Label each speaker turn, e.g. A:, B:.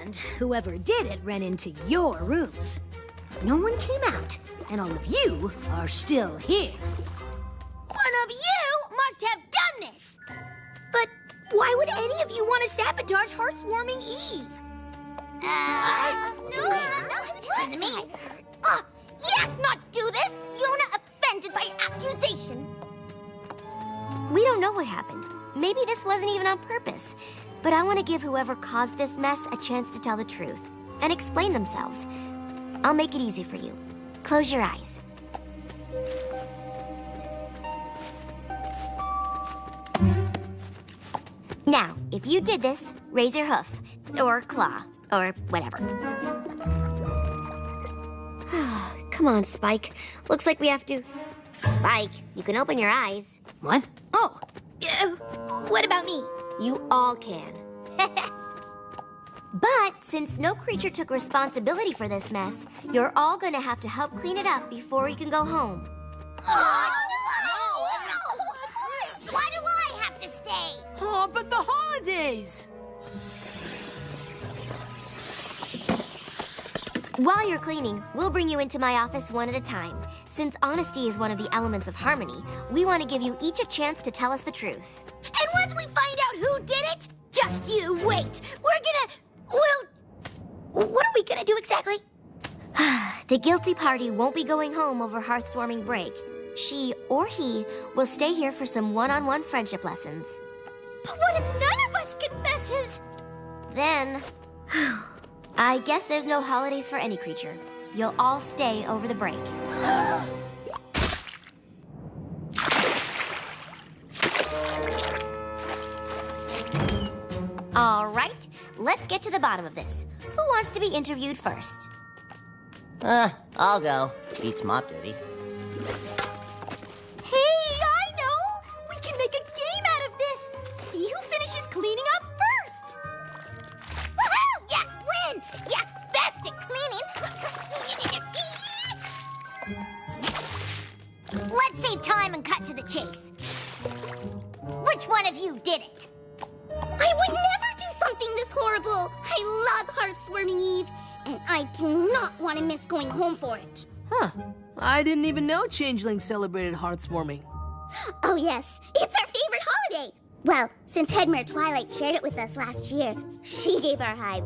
A: And whoever did it ran into your rooms. No one came out, and all of you are still here.
B: One of you must have done this! But why would any of you want to sabotage Hearthwarming Eve? No, me. Yak not do this! Yona offended by accusation.
C: We don't know what happened. Maybe this wasn't even on purpose. But I want to give whoever caused this mess a chance to tell the truth and explain themselves. I'll make it easy for you. Close your eyes. Now, if you did this, raise your hoof, or claw, or whatever. Come on, Spike. Looks like we have to... Spike, you can open your eyes.
A: What?
B: Oh, what about me?
C: You all can. But since no creature took responsibility for this mess, you're all gonna have to help clean it up before you can go home.
B: No! Why do I have to stay?
D: Oh, but the holidays!
C: While you're cleaning, we'll bring you into my office one at a time. Since honesty is one of the elements of harmony, we want to give you each a chance to tell us the truth.
B: And once we find out who did it, just you wait. What are we gonna do exactly?
C: The guilty party won't be going home over Hearthwarming break. She or he will stay here for some one-on-one friendship lessons.
B: But what if none of us confesses?
C: Then, I guess there's no holidays for any creature. You'll all stay over the break. All right, let's get to the bottom of this. Who wants to be interviewed first?
E: I'll go. Beats mop duty.
B: Hey, I know! We can make a game out of this! See who finishes cleaning up first! Woohoo! Yak win! Yak best at cleaning! Let's save time and cut to the chase. Which one of you did it? I would never do something this horrible! I love Hearthwarming Eve, and I do not want to miss going home for it.
D: Huh. I didn't even know Changeling celebrated Hearthwarming.
B: Oh yes, it's our favorite holiday! Well, since Headmare Twilight shared it with us last year, she gave our hive